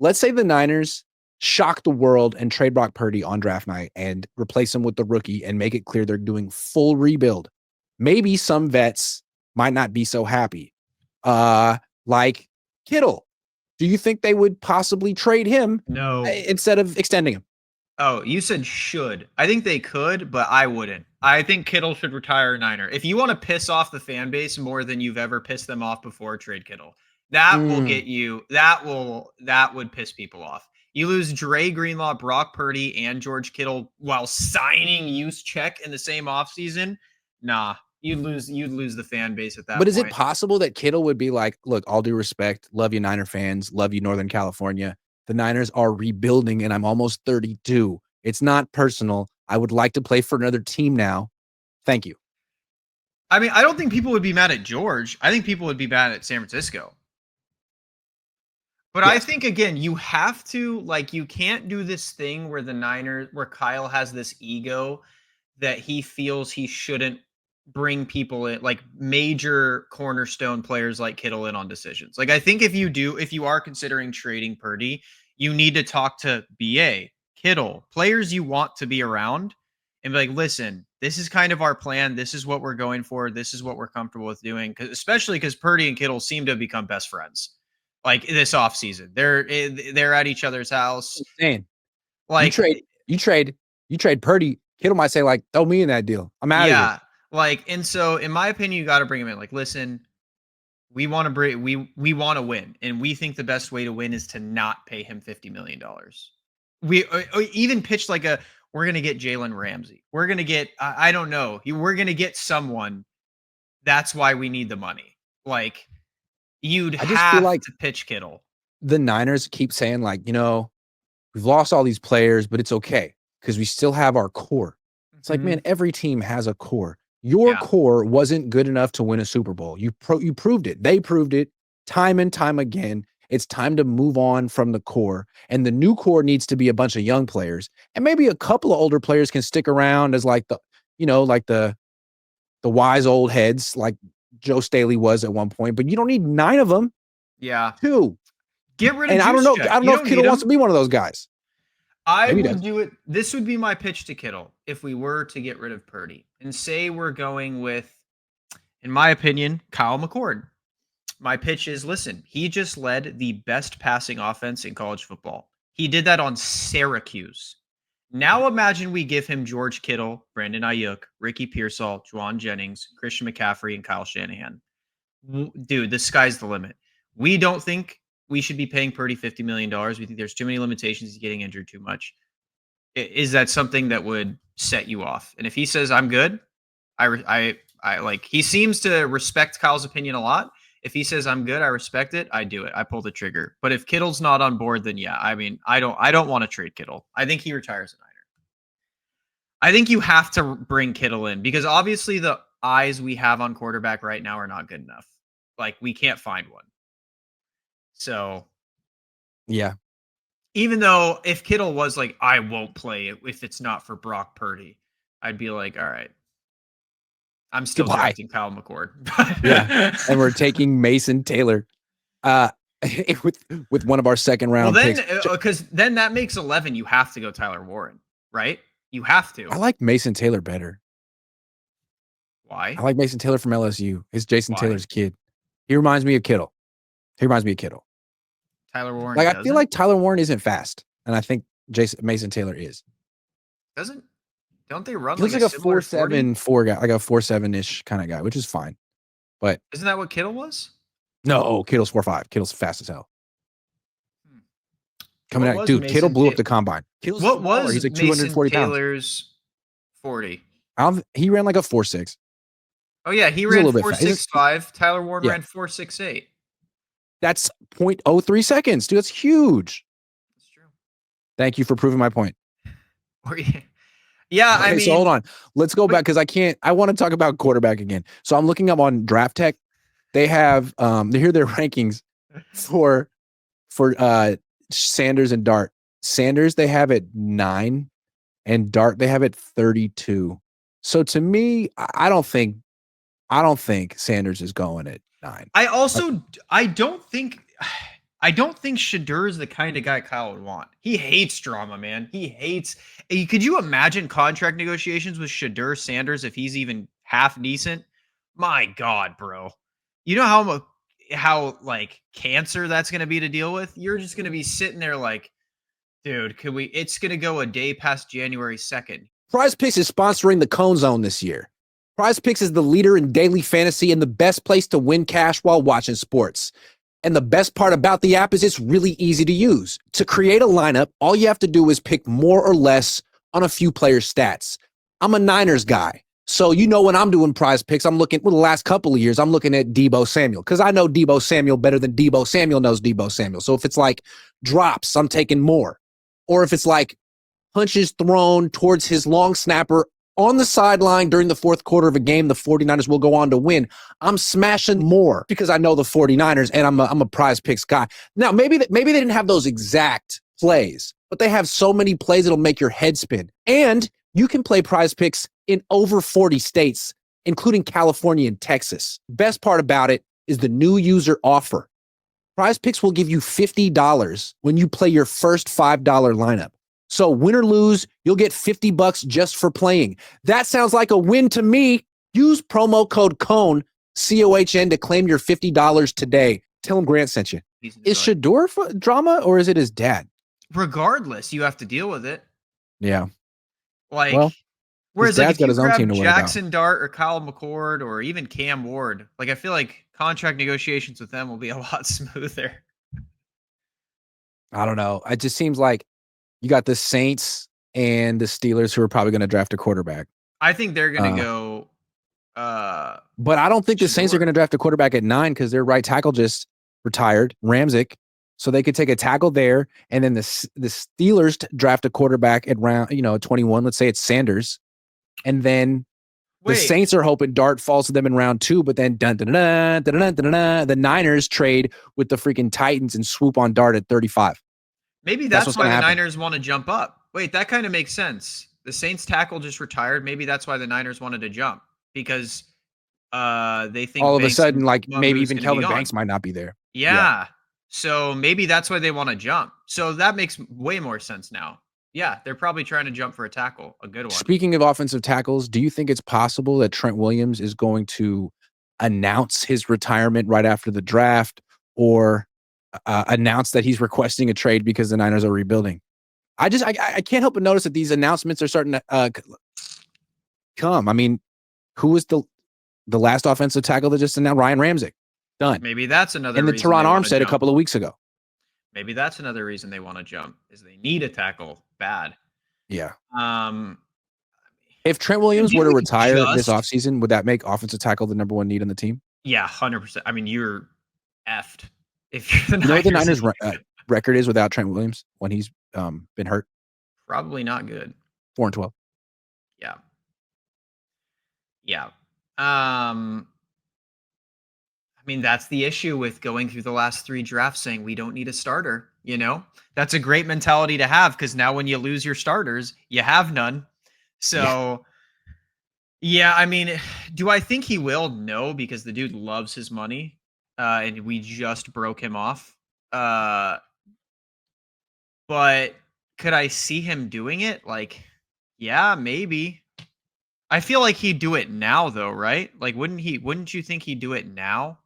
let's say the Niners shock the world and trade Brock Purdy on draft night and replace him with the rookie and make it clear they're doing full rebuild. Maybe some vets might not be so happy. Like Kittle. Do you think they would possibly trade him instead of extending him? Oh, you said should. I think they could, but I wouldn't. I think Kittle should retire a Niner. If you want to piss off the fan base more than you've ever pissed them off before, trade Kittle. That will get you. That would piss people off. You lose Dre Greenlaw, Brock Purdy, and George Kittle while signing Juszczyk in the same offseason. Nah, you'd lose the fan base at that point. But is it possible that Kittle would be like, look, all due respect, love you Niner fans, love you Northern California. The Niners are rebuilding and I'm almost 32. It's not personal. I would like to play for another team now. Thank you. I mean, I don't think people would be mad at George. I think people would be mad at San Francisco. But yes. I think, again, you have to, like, you can't do this thing where the Niners, where Kyle has this ego that he feels he shouldn't bring people in, like major cornerstone players like Kittle in on decisions. Like, I think if you are considering trading Purdy, you need to talk to BA, Kittle, players you want to be around and be like, listen, this is kind of our plan. This is what we're going for. This is what we're comfortable with doing. Especially because Purdy and Kittle seem to have become best friends. Like this offseason, they're at each other's house. Insane. Like you trade Purdy. Kittle might say like, throw me in that deal. I'm out of here. Yeah. Like, and so in my opinion, you got to bring him in. Like, listen, we want to win, and we think the best way to win is to not pay him $50 million. We even pitched like we're gonna get Jalen Ramsey. We're gonna get I don't know. We're gonna get someone. That's why we need the money. Like, you'd have to pitch Kittle. The Niners keep saying like, we've lost all these players, but it's okay because we still have our core. It's like, man, every team has a core. Your core wasn't good enough to win a Super Bowl. You proved it. They proved it time and time again. It's time to move on from the core. And the new core needs to be a bunch of young players. And maybe a couple of older players can stick around as like the wise old heads like Joe Staley was at one point. But you don't need 9 of them. Yeah. 2. Get rid of And I don't know if Kittle wants to be one of those guys. I would do it. This would be my pitch to Kittle if we were to get rid of Purdy and say we're going with, in my opinion, Kyle McCord. My pitch is, listen, he just led the best passing offense in college football. He did that on Syracuse. Now imagine we give him George Kittle, Brandon Ayuk, Ricky Pearsall, Juwan Jennings, Christian McCaffrey, and Kyle Shanahan. Dude, the sky's the limit. We don't think we should be paying Purdy $50 million. We think there's too many limitations. He's getting injured too much. Is that something that would set you off? And if he says, I'm good, I like, he seems to respect Kyle's opinion a lot. If he says I'm good, I respect it, I do it. I pull the trigger. But if Kittle's not on board, then yeah, I mean, I don't want to trade Kittle. I think he retires a Niner. I think you have to bring Kittle in because obviously the eyes we have on quarterback right now are not good enough. Like, we can't find one. So, yeah. Even though if Kittle was like, I won't play it if it's not for Brock Purdy, I'd be like, all right. I'm still drafting Kyle McCord. Yeah. And we're taking Mason Taylor with one of our second round picks. Because then that makes 11. You have to go Tyler Warren, right? You have to. I like Mason Taylor better. Why? I like Mason Taylor from LSU. It's Jason Taylor's kid. He reminds me of Kittle. Tyler Warren. Like, I feel like Tyler Warren isn't fast, and I think Mason Taylor is. Don't they run? He looks like a 4.7 guy, like a 4.7-ish kind of guy, which is fine. But isn't that what Kittle was? No, Kittle's 4.5. Kittle's fast as hell. Coming out, dude. Kittle blew up the combine. What was he's like 240 Mason Taylor's 40? He ran like a 4.6. Oh yeah, he ran 4.65. Tyler Warren ran 4.68. That's 0.03 seconds, dude. That's huge. That's true. Thank you for proving my point. Yeah, okay, I mean, so hold on. Let's go back because I want to talk about quarterback again. So I'm looking up on Draft Tech. They have here their rankings for Sanders and Dart. Sanders they have at 9, and Dart they have at 32. So to me, I don't think Sanders is going at 9. I don't think I don't think Shedeur is the kind of guy Kyle would want. He hates drama, man. He hates. Could you imagine contract negotiations with Shedeur Sanders if he's even half decent? My God, bro. You know how like cancer that's going to be to deal with? You're just going to be sitting there like, dude, could we? It's going to go a day past January 2nd. Prize Picks is sponsoring the Cohn Zone this year. Prize Picks is the leader in daily fantasy and the best place to win cash while watching sports. And the best part about the app is it's really easy to use. To create a lineup, all you have to do is pick more or less on a few players' stats. I'm a Niners guy. So you know when I'm doing Prize Picks, I'm looking, well, the last couple of years, I'm looking at Deebo Samuel because I know Deebo Samuel better than Deebo Samuel knows Deebo Samuel. So if it's like drops, I'm taking more. Or if it's like punches thrown towards his long snapper on the sideline during the fourth quarter of a game, the 49ers will go on to win. I'm smashing more because I know the 49ers and I'm a Prize Picks guy. Now, maybe they didn't have those exact plays, but they have so many plays that'll make your head spin. And you can play Prize Picks in over 40 states, including California and Texas. Best part about it is the new user offer. Prize Picks will give you $50 when you play your first $5 lineup. So win or lose, you'll get $50 just for playing. That sounds like a win to me. Use promo code Cohn, COHN, to claim your $50 today. Tell him Grant sent you. Is Shedeur drama or is it his dad? Regardless, you have to deal with it. Yeah. Like, well, whereas like if got you his own team to Jackson Dart or Kyle McCord or even Cam Ward, like I feel like contract negotiations with them will be a lot smoother. I don't know. It just seems like you got the Saints and the Steelers who are probably going to draft a quarterback. I think they're going to go. But I don't think the Saints are going to draft a quarterback at 9 because their right tackle just retired, Ramczyk. So they could take a tackle there, and then the Steelers draft a quarterback at round 21. Let's say it's Sanders, and then the Saints are hoping Dart falls to them in round 2. But then the Niners trade with the freaking Titans and swoop on Dart at 35. Maybe that's why the Niners want to jump up. Wait, that kind of makes sense. The Saints tackle just retired. Maybe that's why the Niners wanted to jump because they think all of a sudden, like maybe even Kelvin Banks might not be there. Yeah. So maybe that's why they want to jump. So that makes way more sense now. Yeah, they're probably trying to jump for a tackle, a good one. Speaking of offensive tackles, do you think it's possible that Trent Williams is going to announce his retirement right after the draft or announce that he's requesting a trade because the Niners are rebuilding? I can't help but notice that these announcements are starting to come. I mean, who was the last offensive tackle that just announced? Ryan Ramczyk. Done. Maybe that's another and the Teron Armstead a couple of weeks ago. Maybe that's another reason they want to jump is they need a tackle bad. Yeah. If Trent Williams were to retire this offseason, would that make offensive tackle the number 1 need on the team? Yeah, 100%. I mean, you're effed. If you're the Niners, the Niners record is without Trent Williams when he's been hurt? Probably not good. 4-12. Yeah. Yeah. I mean, that's the issue with going through the last 3 drafts saying we don't need a starter, That's a great mentality to have because now when you lose your starters, you have none. So, yeah, I mean, do I think he will? No, because the dude loves his money and we just broke him off. But could I see him doing it? Like, yeah, maybe. I feel like he'd do it now though, right? Like, wouldn't you think he'd do it now?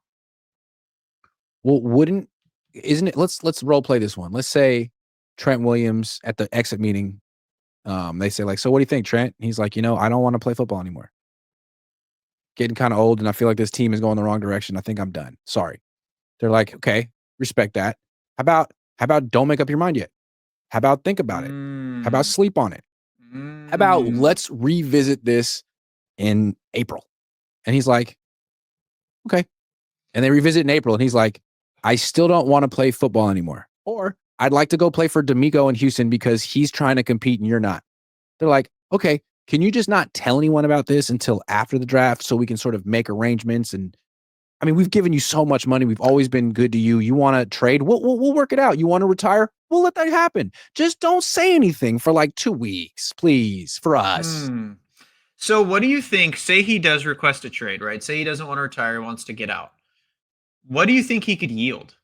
Well, isn't it? Let's role play this one. Let's say Trent Williams at the exit meeting, they say like, so what do you think, Trent? And he's like, I don't want to play football anymore. Getting kind of old, and I feel like this team is going the wrong direction. I think I'm done. Sorry. They're like, okay, respect that. How about don't make up your mind yet? How about think about it? How about sleep on it? How about let's revisit this in April? And he's like, okay. And they revisit in April, and he's like, I still don't want to play football anymore. Or I'd like to go play for D'Amico in Houston because he's trying to compete and you're not. They're like, okay, can you just not tell anyone about this until after the draft so we can sort of make arrangements? And I mean, we've given you so much money. We've always been good to you. You want to trade? We'll work it out. You want to retire? We'll let that happen. Just don't say anything for like 2 weeks, please, for us. So what do you think? Say he does request a trade, right? Say he doesn't want to retire, wants to get out. What do you think he could yield?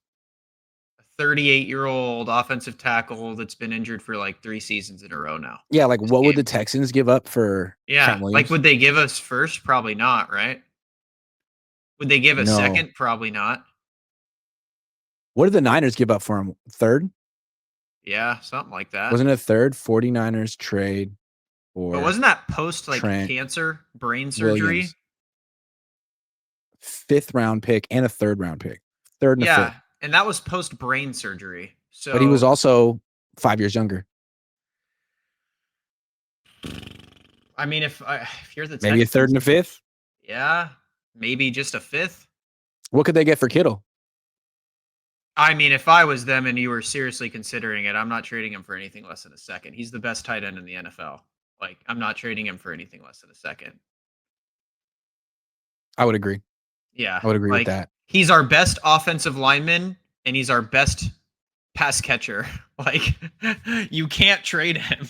A 38-year-old offensive tackle that's been injured for like 3 seasons in a row now. Yeah, like what would the Texans give up for Trent Williams? Like would they give us first? Probably not, right? Would they give a second? Probably not. What did the Niners give up for him? Third? Yeah, something like that. Wasn't it a third? 49ers trade for But wasn't that post like Trent cancer, brain surgery? Williams. 5th round pick and a 3rd round pick. 3rd and a 5th. And that was post brain surgery. So but he was also 5 years younger. I mean, if you're the maybe Texans, a 3rd and a 5th. Yeah, maybe just a 5th. What could they get for Kittle? I mean, if I was them and you were seriously considering it, I'm not trading him for anything less than a second. He's the best tight end in the NFL. Like, I'm not trading him for anything less than a second. I would agree. Yeah, I would agree with that. He's our best offensive lineman, and he's our best pass catcher. Like, you can't trade him.